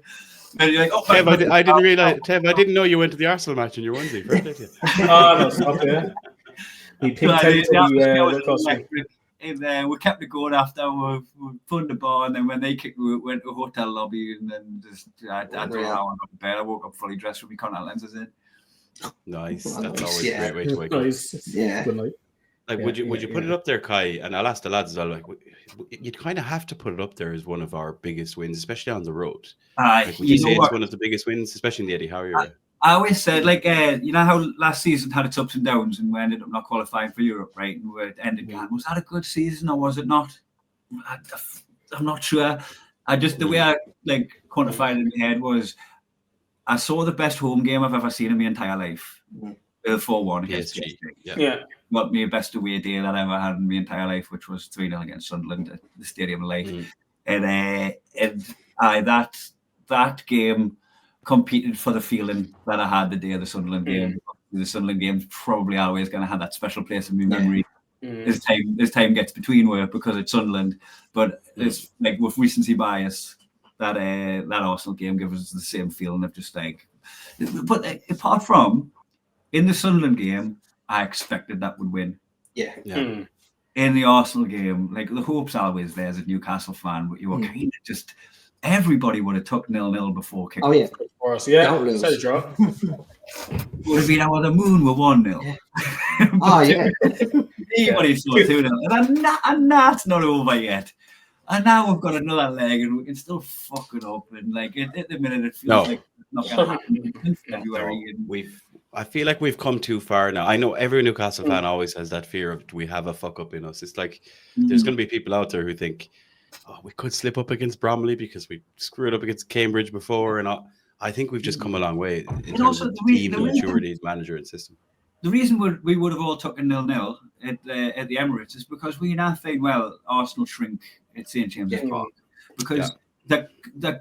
And you're like, Tev, I didn't realize. Tev, I didn't know you went to the Arsenal match in your onesie. No, stop there. He picked we kept it going after we put the ball, and then when they kicked, we went to a hotel lobby, and then just I don't know how I got to bed. I woke up fully dressed with my contact lenses in. Nice. That's always a great way to wake up. Yeah. Good night. Like, would you put it up there, Kai? And I'll ask the lads as well. Like, you'd kind of have to put it up there as one of our biggest wins, especially on the road. Like, would you say it's one of the biggest wins, especially in the Eddie Howe era? I always said, like, you know how last season had its ups and downs, and we ended up not qualifying for Europe, right? And we ended going, was that a good season or was it not? I'm not sure. The way I like quantified it in my head was, I saw the best home game I've ever seen in my entire life. 4-1 against PSG. Yeah. Got me a best away day that I ever had in my entire life, which was 3-0 against Sunderland at the Stadium of Light. And that game competed for the feeling that I had the day of the Sunderland game. The Sunderland game's probably always going to have that special place in my memory. As time gets between work, because it's Sunderland, but it's like with recency bias, that Arsenal game gives us the same feeling of just like. But apart from in the Sunderland game, I expected that would win. Yeah. In the Arsenal game, like the hope's always there as a Newcastle fan, but you were kind of just everybody would have took 0-0 before kicking. Oh yeah, for us, yeah. Don't lose. Draw. Would have been out the moon with 1-0. Yeah. Oh yeah. Anybody saw 2-0, and that's not over yet. And now we've got another leg, and we can still fuck it up. And like at the minute, it feels like it's not going to happen in February. I feel like we've come too far now. I know every Newcastle fan always has that fear of, do we have a fuck up in us? It's like there's going to be people out there who think, oh, we could slip up against Bromley because we screwed up against Cambridge before. And I think we've just come a long way in terms of team maturity, manager, and system. The reason we would have all taken 0-0 at the Emirates is because we now think, well, Arsenal shrink at St James's Park because they're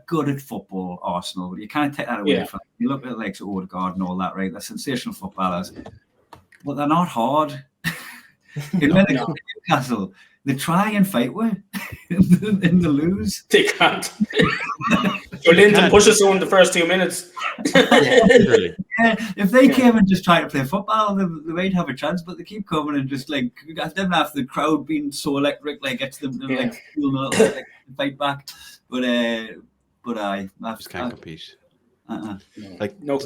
good at football, Arsenal. You can't take that away from them. You look at the likes of Odegaard and all that, right? They're sensational footballers, but they're not hard. When they go to Newcastle, they try and fight with and they lose. They can't. Linton pushes on the first 2 minutes. If they came and just tried to play football, they might have a chance, but they keep coming and just like them after the crowd being so electric, like gets them to like feel a little like fight back. But I just can't compete. Uh-uh. Like no,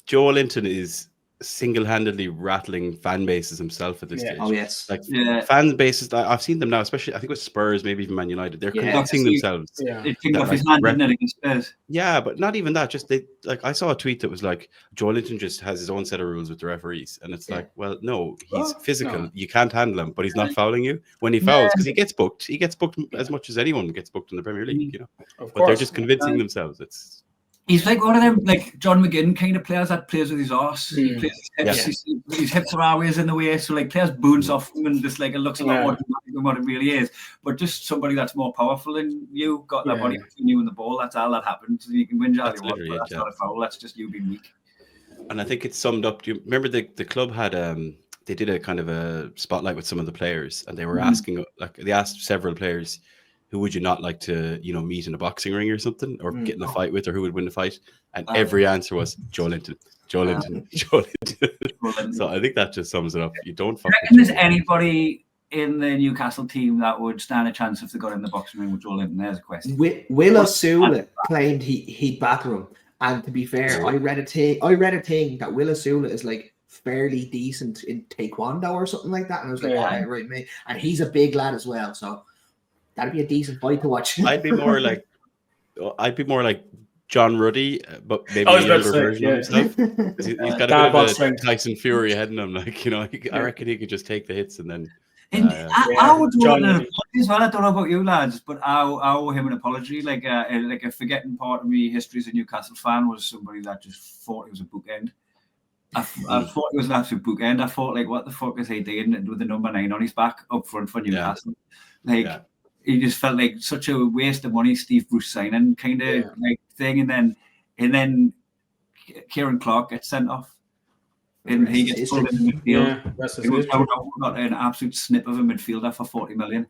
Joe Linton is single-handedly rattling fan bases himself at this stage. Oh yes, like fan bases. I've seen them now, especially I think with Spurs, maybe even Man United. They're convincing themselves. It off his hand, didn't it, against Spurs? Yeah, but not even that. Just they like I saw a tweet that was like Joe Linton just has his own set of rules with the referees, and it's like, well, no, he's physical. No. You can't handle him, but he's not fouling you when he fouls because he gets booked. He gets booked as much as anyone gets booked in the Premier League. You know, but they're just convincing themselves. He's like one of them, like John McGinn kind of players that plays with his arse. He plays his hips. His hips are always in the way, so like players bounce off him and just like it looks a lot more dramatic than what it really is. But just somebody that's more powerful than you, got that body between you and the ball. That's all that happens. You can win all you want, but that's not a foul. That's just you being weak. And I think it's summed up. Do you remember the club had they did a kind of a spotlight with some of the players, and they were asking, like they asked several players, who would you not like to, meet in a boxing ring or something, or get in a fight with, or who would win the fight? And every answer was Joe Linton, Joe Linton, Joe Linton. So I think that just sums it up. You don't fuck with there's anybody in the Newcastle team that would stand a chance if they got in the boxing ring with Joe Linton? There's a question. Will Osula claimed he'd battle him. And to be fair, I read a thing that Will Osula is like fairly decent in taekwondo or something like that. And I was like, right, mate. And he's a big lad as well, so that'd be a decent fight to watch. I'd be more like John Ruddy, but maybe a younger version of himself. He's got a bit of a Tyson Fury head in him. Like, I reckon he could just take the hits and then. I would owe an apology as well. I don't know about you lads, but I owe him an apology. Like a forgetting part of me history as a Newcastle fan was somebody that just thought he was a bookend. I thought he was an absolute bookend. I thought, like, what the fuck is he doing with the number 9 on his back up front for Newcastle? He just felt like such a waste of money, Steve Bruce signing kind of like thing, and then Kieran Clark gets sent off, and he gets pulled in the midfield. He was got an absolute snip of a midfielder for 40 million,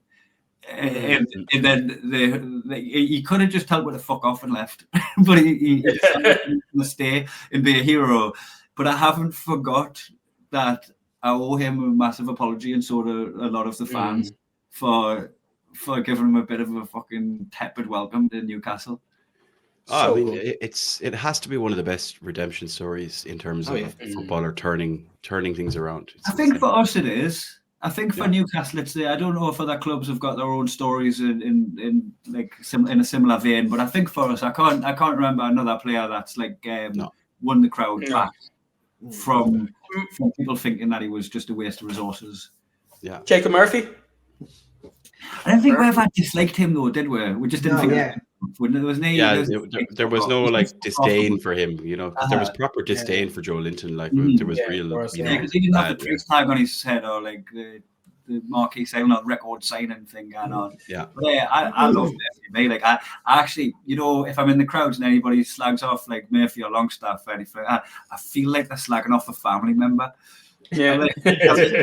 and then he could have just told him to fuck off and left, but he decided to stay and be a hero. But I haven't forgot that I owe him a massive apology, and so do a lot of the fans for giving him a bit of a fucking tepid welcome to Newcastle. I mean, it has to be one of the best redemption stories in terms of a footballer turning things around. I think for us it is. I think for Newcastle it's I don't know if other clubs have got their own stories in a similar vein, but I think for us, I can't remember another player that's like won the crowd back from people thinking that he was just a waste of resources. Yeah, Jacob Murphy. I don't think we ever disliked him though, did we? We just didn't think. There was no like disdain for him, there was proper disdain for Joe Linton. Like there was real, because he didn't have the price tag on his head or like the marquee signing or record signing thing going on. I love Murphy. Like I actually, if I'm in the crowds and anybody slags off like Murphy or Longstaff or anything, I feel like they're slagging off a family member. Yeah,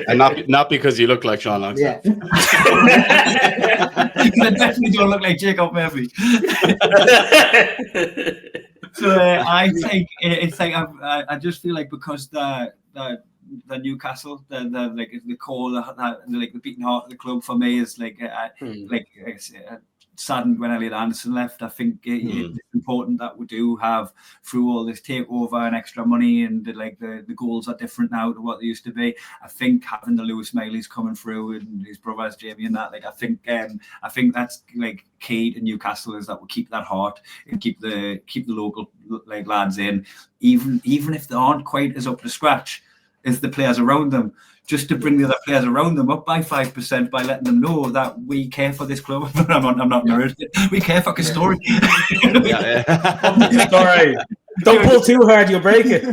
and not because you look like Sean Longstaff. Yeah. I definitely don't look like Jacob Murphy. So I think it's like I just feel like because the Newcastle, the core, the beating heart of the club for me is saddened when Elliot Anderson left. I think it's important that we do have, through all this takeover and extra money, and the goals are different now to what they used to be. I think having the Lewis Miley's coming through and his brothers Jamie and that, I think that's like key to Newcastle, is that we keep that heart and keep the local lads in, even if they aren't quite as up to scratch as the players around them, just to bring the other players around them up by 5% by letting them know that we care for this club. I'm not married. We care for Castori. Sorry. Don't pull too hard, you'll break it.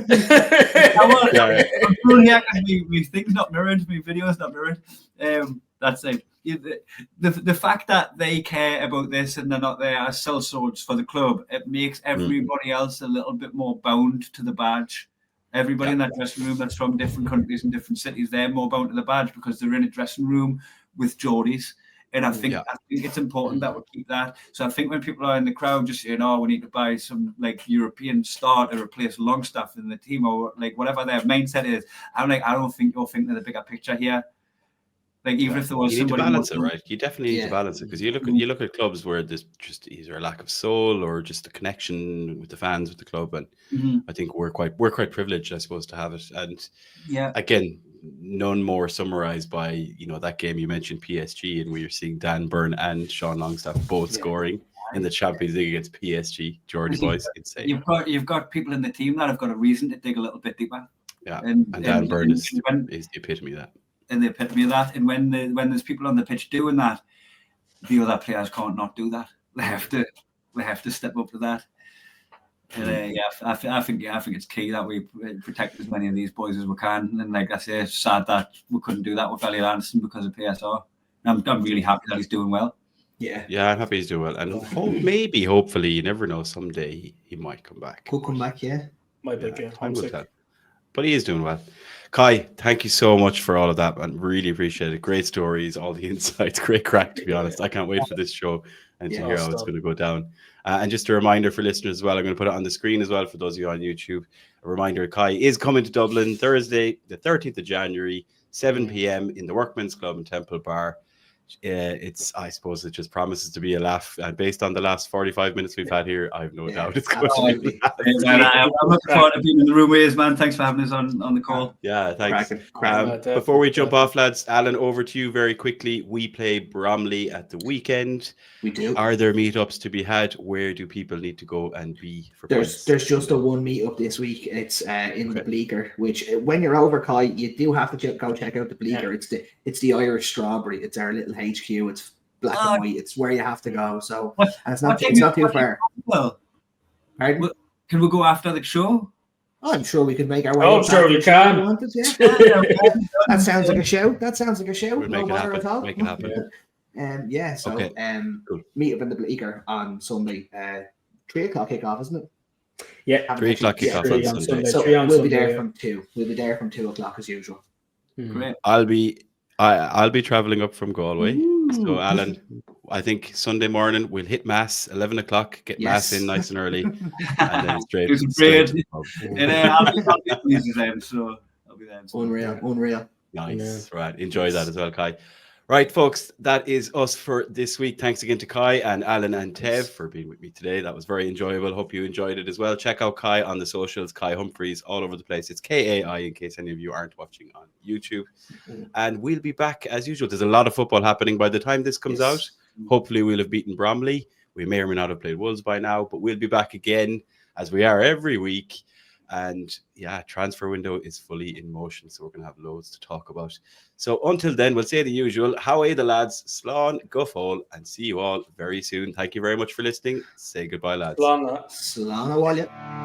I'm pulling here because my thing's not mirrored, my video's not mirrored. That's it. The fact that they care about this and they're not there as sellswords for the club, it makes everybody else a little bit more bound to the badge. Everybody in that dressing room that's from different countries and different cities, they're more bound to the badge because they're in a dressing room with Geordies. And I think it's important that we keep that. So I think when people are in the crowd just saying, we need to buy some European star to replace Longstaff in the team, or whatever their mindset is, I'm like, I don't think you're thinking of the bigger picture here. Like even if there was you need to somebody balance it, right? You definitely need to balance it because you look at clubs where there's just either a lack of soul or just a connection with the fans, with the club, and I think we're quite privileged, I suppose, to have it. And again, none more summarized by that game you mentioned, PSG, and where you're seeing Dan Burn and Sean Longstaff both scoring in the Champions League against PSG. Geordie boys, insane. You've got people in the team that have got a reason to dig a little bit deeper. Yeah, and Dan Burn is the epitome of that. And the epitome of that. And when there's people on the pitch doing that, the other players can't not do that. They have to step up to that. And I think it's key that we protect as many of these boys as we can. And like I say, it's sad that we couldn't do that with Elliot Anderson because of PSR. I'm really happy that he's doing well. Yeah, I'm happy he's doing well, and hopefully, you never know. Someday he might come back. Could come back, Might be time will tell. But he is doing well. Kai, thank you so much for all of that, and really appreciate it. Great stories, all the insights, great crack. To be honest, I can't wait for this show and to hear how it's going to go down. And just a reminder for listeners as well, I'm going to put it on the screen as well for those of you on YouTube. A reminder: Kai is coming to Dublin Thursday, the 13th of January, 7 p.m. in the Workmen's Club and Temple Bar. I suppose it just promises to be a laugh, and based on the last 45 minutes we've had here, I have no doubt it's going to be I'm looking forward to being in the room with us, man. Thanks for having us on the call. Yeah, thanks. Before we jump off, lads, Alan, over to you very quickly. We play Bromley at the weekend. We do. Are there meetups to be had? Where do people need to go and be for There's just a one meetup this week. It's in the Bleaker, which when you're over, Kai, you do have to go check out the Bleaker. It's the Irish Strawberry. It's our little HQ. It's black and white. It's where you have to go. So and it's not too far. Pardon? Can we go after the show? I'm sure we could make our way. I'm sure we can. That sounds like a show. We'll make it happen. Meet up in the Bleaker on Sunday. 3 o'clock kickoff, isn't it? Yeah, 3 o'clock kickoff on Sunday. So we'll be there from 2. We'll be there from 2 o'clock as usual. Great. I'll be traveling up from Galway. So Alan, I think Sunday morning we'll hit mass 11 o'clock. Get mass in nice and early, and then straight. Do some bread. And I'll be there, so I'll be there. Unreal. Nice, right? Enjoy that as well, Kai. Right, folks, that is us for this week. Thanks again to Kai and Alan and Tev for being with me today. That was very enjoyable. Hope you enjoyed it as well. Check out Kai on the socials, Kai Humphries, all over the place. It's KAI in case any of you aren't watching on YouTube. And we'll be back as usual. There's a lot of football happening by the time this comes out. Hopefully we'll have beaten Bromley. We may or may not have played Wolves by now, but we'll be back again as we are every week. And transfer window is fully in motion, so we're going to have loads to talk about. So until then, we'll say the usual. How are the lads? Slán, go fall, and see you all very soon. Thank you very much for listening. Say goodbye, lads. Slán a bhaile.